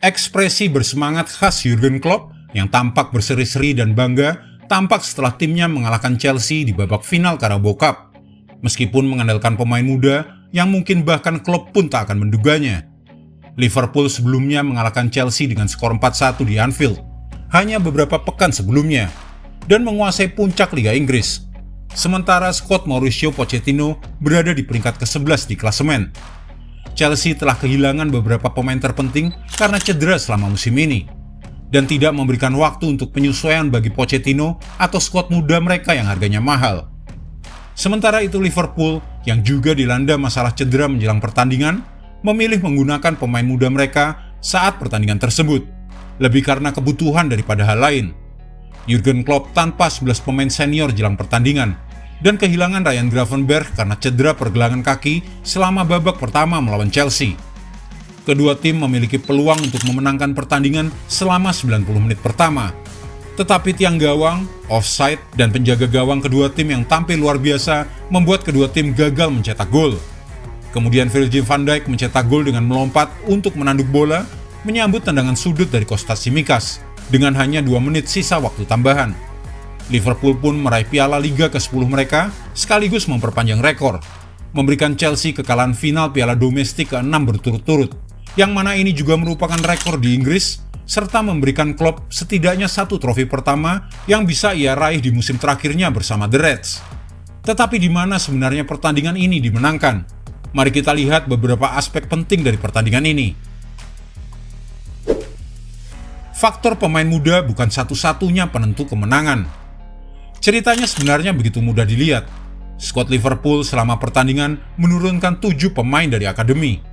Ekspresi bersemangat khas Jurgen Klopp yang tampak berseri-seri dan bangga tampak setelah timnya mengalahkan Chelsea di babak final Carabao Cup. Meskipun mengandalkan pemain muda yang mungkin bahkan Klopp pun tak akan menduganya. Liverpool sebelumnya mengalahkan Chelsea dengan skor 4-1 di Anfield hanya beberapa pekan sebelumnya dan menguasai puncak Liga Inggris. Sementara skuad Mauricio Pochettino berada di peringkat ke-11 di klasemen. Chelsea telah kehilangan beberapa pemain terpenting karena cedera selama musim ini dan tidak memberikan waktu untuk penyesuaian bagi Pochettino atau skuad muda mereka yang harganya mahal. Sementara itu Liverpool yang juga dilanda masalah cedera menjelang pertandingan memilih menggunakan pemain muda mereka saat pertandingan tersebut, lebih karena kebutuhan daripada hal lain. Jurgen Klopp tanpa 11 pemain senior jelang pertandingan dan kehilangan Ryan Gravenberch karena cedera pergelangan kaki selama babak pertama melawan Chelsea. Kedua tim memiliki peluang untuk memenangkan pertandingan selama 90 menit pertama. Tetapi tiang gawang, offside, dan penjaga gawang kedua tim yang tampil luar biasa membuat kedua tim gagal mencetak gol. Kemudian Virgil van Dijk mencetak gol dengan melompat untuk menanduk bola, menyambut tendangan sudut dari Kostas Tsimikas dengan hanya 2 menit sisa waktu tambahan. Liverpool pun meraih piala Liga ke-10 mereka sekaligus memperpanjang rekor, memberikan Chelsea kekalahan final piala domestik ke-6 berturut-turut, yang mana ini juga merupakan rekor di Inggris, serta memberikan Klopp setidaknya 1 trofi pertama yang bisa ia raih di musim terakhirnya bersama The Reds. Tetapi di mana sebenarnya pertandingan ini dimenangkan? Mari kita lihat beberapa aspek penting dari pertandingan ini. Faktor pemain muda bukan satu-satunya penentu kemenangan. Ceritanya sebenarnya begitu mudah dilihat. Skuad Liverpool selama pertandingan menurunkan 7 pemain dari akademi.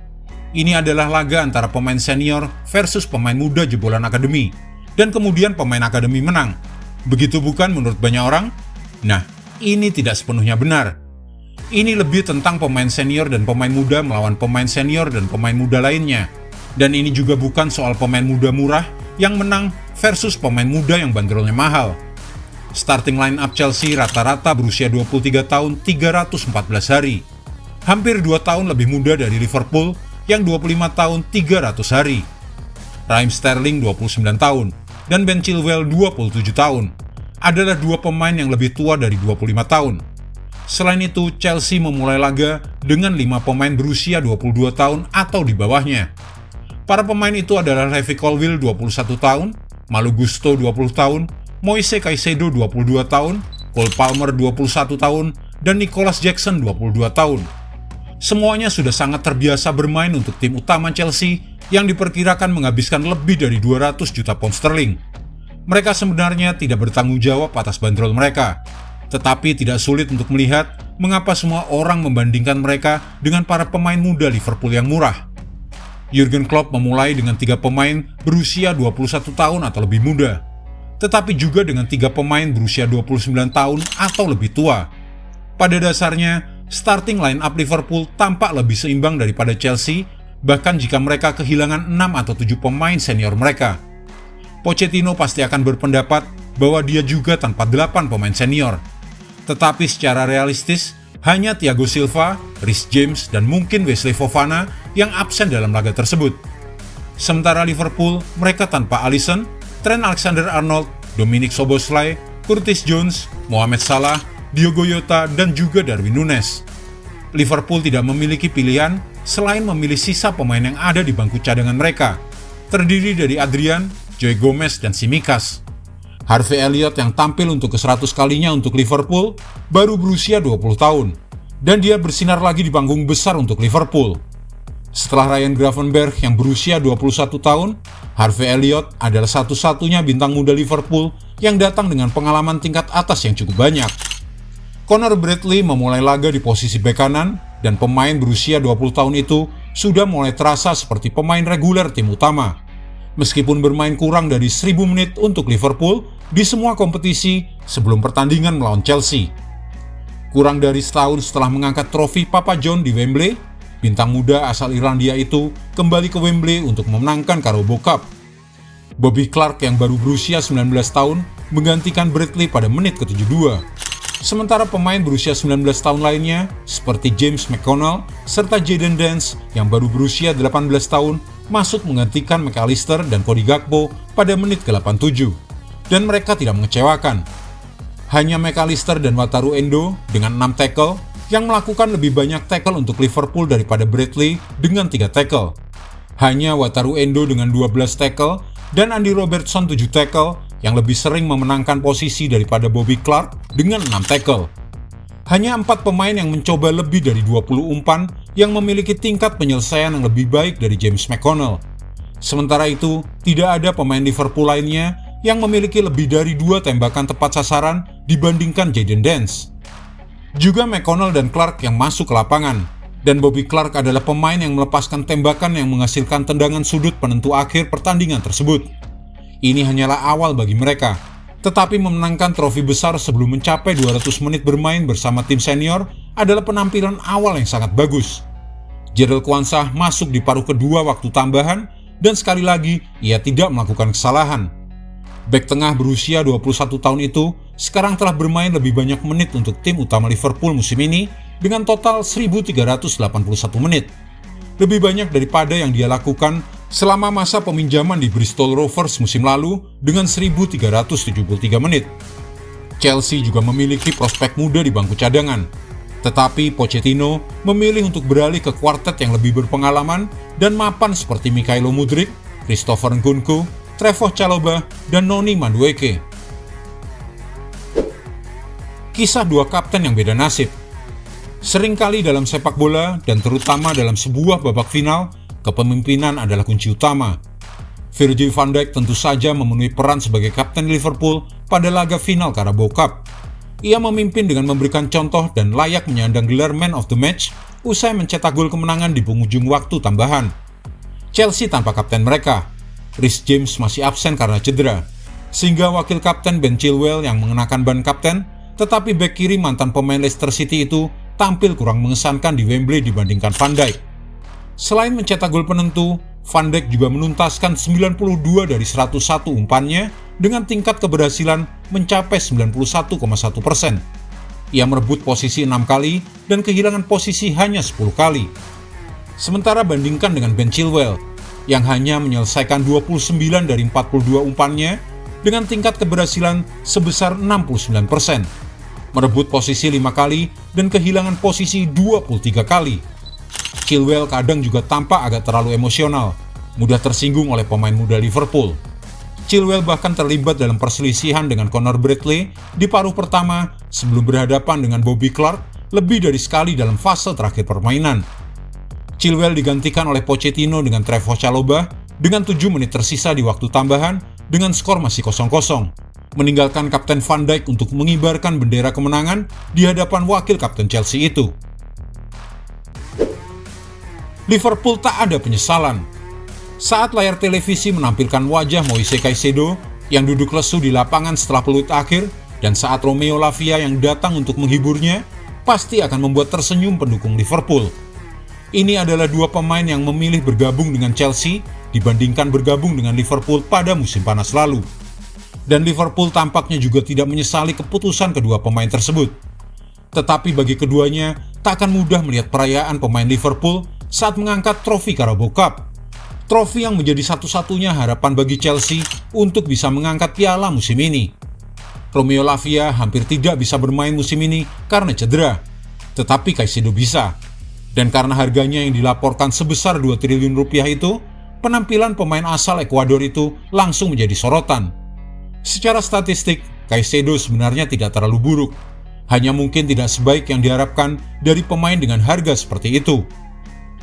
Ini adalah laga antara pemain senior versus pemain muda jebolan akademi, dan kemudian pemain akademi menang. Begitu bukan menurut banyak orang? Nah, ini tidak sepenuhnya benar. Ini lebih tentang pemain senior dan pemain muda melawan pemain senior dan pemain muda lainnya. Dan ini juga bukan soal pemain muda murah yang menang versus pemain muda yang bandrolnya mahal. Starting line up Chelsea rata-rata berusia 23 tahun 314 hari. Hampir 2 tahun lebih muda dari Liverpool yang 25 tahun 300 hari. Raheem Sterling 29 tahun dan Ben Chilwell 27 tahun adalah 2 pemain yang lebih tua dari 25 tahun. Selain itu, Chelsea memulai laga dengan 5 pemain berusia 22 tahun atau di bawahnya. Para pemain itu adalah Levi Colwill 21 tahun, Malo Gusto 20 tahun, Moise Caicedo 22 tahun, Cole Palmer 21 tahun, dan Nicholas Jackson 22 tahun. Semuanya sudah sangat terbiasa bermain untuk tim utama Chelsea yang diperkirakan menghabiskan lebih dari 200 juta pound sterling. Mereka sebenarnya tidak bertanggung jawab atas bandrol mereka, tetapi tidak sulit untuk melihat mengapa semua orang membandingkan mereka dengan para pemain muda Liverpool yang murah. Jurgen Klopp memulai dengan 3 pemain berusia 21 tahun atau lebih muda, tetapi juga dengan 3 pemain berusia 29 tahun atau lebih tua. Pada dasarnya, starting line up Liverpool tampak lebih seimbang daripada Chelsea, bahkan jika mereka kehilangan 6 atau 7 pemain senior mereka. Pochettino pasti akan berpendapat bahwa dia juga tanpa 8 pemain senior. Tetapi secara realistis, hanya Thiago Silva, Reece James, dan mungkin Wesley Fofana yang absen dalam laga tersebut. Sementara Liverpool, mereka tanpa Alisson, Trent Alexander-Arnold, Dominic Szoboszlai, Curtis Jones, Mohamed Salah, Diogo Jota, dan juga Darwin Núñez. Liverpool tidak memiliki pilihan selain memilih sisa pemain yang ada di bangku cadangan mereka, terdiri dari Adrian, Joe Gomez, dan Tsimikas. Harvey Elliott yang tampil untuk ke-100 kalinya untuk Liverpool baru berusia 20 tahun, dan dia bersinar lagi di panggung besar untuk Liverpool. Setelah Ryan Gravenberch yang berusia 21 tahun, Harvey Elliott adalah satu-satunya bintang muda Liverpool yang datang dengan pengalaman tingkat atas yang cukup banyak. Connor Bradley memulai laga di posisi bek kanan, dan pemain berusia 20 tahun itu sudah mulai terasa seperti pemain reguler tim utama. Meskipun bermain kurang dari 1000 menit untuk Liverpool di semua kompetisi sebelum pertandingan melawan Chelsea. Kurang dari setahun setelah mengangkat trofi Papa John di Wembley, bintang muda asal Irlandia itu kembali ke Wembley untuk memenangkan Carabao Cup. Bobby Clark yang baru berusia 19 tahun menggantikan Bradley pada menit ke-72. Sementara pemain berusia 19 tahun lainnya seperti James McConnell serta Jadon Dance yang baru berusia 18 tahun masuk menggantikan McAllister dan Cody Gakpo pada menit ke-87, dan mereka tidak mengecewakan. Hanya McAllister dan Wataru Endo dengan 6 tackle yang melakukan lebih banyak tackle untuk Liverpool daripada Bradley dengan 3 tackle. Hanya Wataru Endo dengan 12 tackle dan Andy Robertson 7 tackle yang lebih sering memenangkan posisi daripada Bobby Clark dengan 6 tackle. Hanya 4 pemain yang mencoba lebih dari 20 umpan yang memiliki tingkat penyelesaian yang lebih baik dari James McConnell. Sementara itu, tidak ada pemain Liverpool lainnya yang memiliki lebih dari 2 tembakan tepat sasaran dibandingkan Jayden Dance. Juga McConnell dan Clark yang masuk ke lapangan, dan Bobby Clark adalah pemain yang melepaskan tembakan yang menghasilkan tendangan sudut penentu akhir pertandingan tersebut. Ini hanyalah awal bagi mereka, tetapi memenangkan trofi besar sebelum mencapai 200 menit bermain bersama tim senior adalah penampilan awal yang sangat bagus. Jarell Quansah masuk di paruh kedua waktu tambahan, dan sekali lagi ia tidak melakukan kesalahan. Bek tengah berusia 21 tahun itu sekarang telah bermain lebih banyak menit untuk tim utama Liverpool musim ini dengan total 1.381 menit. Lebih banyak daripada yang dia lakukan selama masa peminjaman di Bristol Rovers musim lalu dengan 1.373 menit. Chelsea juga memiliki prospek muda di bangku cadangan, tetapi Pochettino memilih untuk beralih ke kuartet yang lebih berpengalaman dan mapan seperti Mykhailo Mudryk, Christopher Nkunku, Trevoh Chalobah, dan Noni Madueke. Kisah dua kapten yang beda nasib. Seringkali dalam sepak bola dan terutama dalam sebuah babak final, kepemimpinan adalah kunci utama. Virgil van Dijk tentu saja memenuhi peran sebagai kapten Liverpool pada laga final Carabao Cup. Ia memimpin dengan memberikan contoh dan layak menyandang gelar Man of the Match usai mencetak gol kemenangan di penghujung waktu tambahan. Chelsea tanpa kapten mereka, Reece James masih absen karena cedera, sehingga wakil kapten Ben Chilwell yang mengenakan ban kapten, tetapi bek kiri mantan pemain Leicester City itu tampil kurang mengesankan di Wembley dibandingkan Van Dijk. Selain mencetak gol penentu, Van Dijk juga menuntaskan 92 dari 101 umpannya dengan tingkat keberhasilan mencapai 91,1%. Ia merebut posisi 6 kali dan kehilangan posisi hanya 10 kali. Sementara bandingkan dengan Ben Chilwell yang hanya menyelesaikan 29 dari 42 umpannya dengan tingkat keberhasilan sebesar 69%. Merebut posisi 5 kali dan kehilangan posisi 23 kali. Chilwell kadang juga tampak agak terlalu emosional, mudah tersinggung oleh pemain muda Liverpool. Chilwell bahkan terlibat dalam perselisihan dengan Connor Bradley di paruh pertama sebelum berhadapan dengan Bobby Clark lebih dari sekali dalam fase terakhir permainan. Chilwell digantikan oleh Pochettino dengan Trevoh Chalobah dengan 7 menit tersisa di waktu tambahan dengan skor masih 0-0, meninggalkan Kapten Van Dijk untuk mengibarkan bendera kemenangan di hadapan wakil Kapten Chelsea itu. Liverpool tak ada penyesalan. Saat layar televisi menampilkan wajah Moise Caicedo yang duduk lesu di lapangan setelah peluit akhir, dan saat Romeo Lavia yang datang untuk menghiburnya, pasti akan membuat tersenyum pendukung Liverpool. Ini adalah dua pemain yang memilih bergabung dengan Chelsea dibandingkan bergabung dengan Liverpool pada musim panas lalu. Dan Liverpool tampaknya juga tidak menyesali keputusan kedua pemain tersebut. Tetapi bagi keduanya, tak akan mudah melihat perayaan pemain Liverpool saat mengangkat trofi Carabao Cup. Trofi yang menjadi satu-satunya harapan bagi Chelsea untuk bisa mengangkat piala musim ini. Romeo Lavia hampir tidak bisa bermain musim ini karena cedera, tetapi Caicedo bisa. Dan karena harganya yang dilaporkan sebesar 2 triliun rupiah itu, penampilan pemain asal Ekuador itu langsung menjadi sorotan. Secara statistik, Caicedo sebenarnya tidak terlalu buruk. Hanya mungkin tidak sebaik yang diharapkan dari pemain dengan harga seperti itu.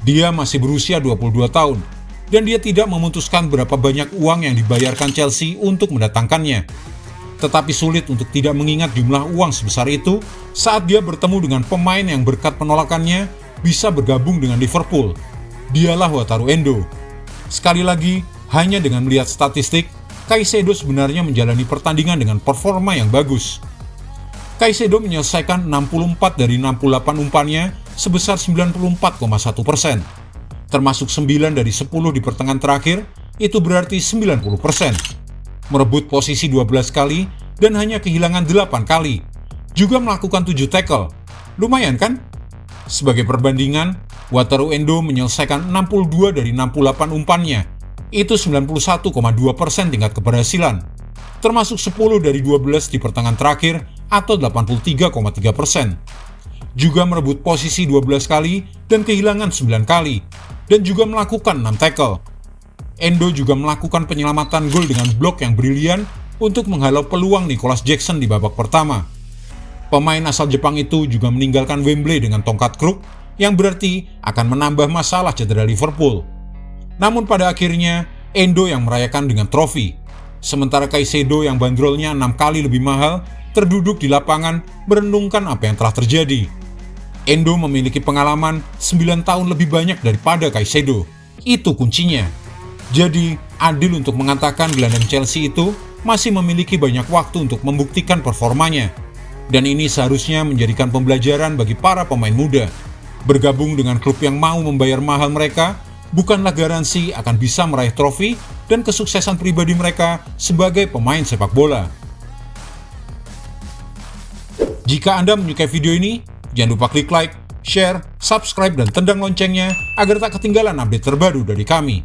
Dia masih berusia 22 tahun, dan dia tidak memutuskan berapa banyak uang yang dibayarkan Chelsea untuk mendatangkannya. Tetapi sulit untuk tidak mengingat jumlah uang sebesar itu saat dia bertemu dengan pemain yang berkat penolakannya bisa bergabung dengan Liverpool. Dialah Wataru Endo. Sekali lagi, hanya dengan melihat statistik, Caicedo sebenarnya menjalani pertandingan dengan performa yang bagus. Caicedo menyelesaikan 64 dari 68 umpannya sebesar 94,1%. Termasuk 9 dari 10 di pertengahan terakhir, itu berarti 90%. Merebut posisi 12 kali dan hanya kehilangan 8 kali. Juga melakukan 7 tackle. Lumayan kan? Sebagai perbandingan, Wataru Endo menyelesaikan 62 dari 68 umpannya. Itu 91,2% tingkat keberhasilan, termasuk 10 dari 12 di pertengahan terakhir atau 83,3%. Juga merebut posisi 12 kali dan kehilangan 9 kali, dan juga melakukan 6 tackle. Endo juga melakukan penyelamatan gol dengan blok yang brilian untuk menghalau peluang Nicholas Jackson di babak pertama. Pemain asal Jepang itu juga meninggalkan Wembley dengan tongkat kruk, yang berarti akan menambah masalah cedera Liverpool. Namun pada akhirnya, Endo yang merayakan dengan trofi, sementara Caicedo yang bandrolnya 6 kali lebih mahal terduduk di lapangan merenungkan apa yang telah terjadi. Endo memiliki pengalaman 9 tahun lebih banyak daripada Caicedo. Itu kuncinya. Jadi, adil untuk mengatakan gelandang Chelsea itu masih memiliki banyak waktu untuk membuktikan performanya. Dan ini seharusnya menjadikan pembelajaran bagi para pemain muda. Bergabung dengan klub yang mau membayar mahal mereka bukanlah garansi akan bisa meraih trofi dan kesuksesan pribadi mereka sebagai pemain sepak bola. Jika Anda menyukai video ini, jangan lupa klik like, share, subscribe, dan tendang loncengnya agar tak ketinggalan update terbaru dari kami.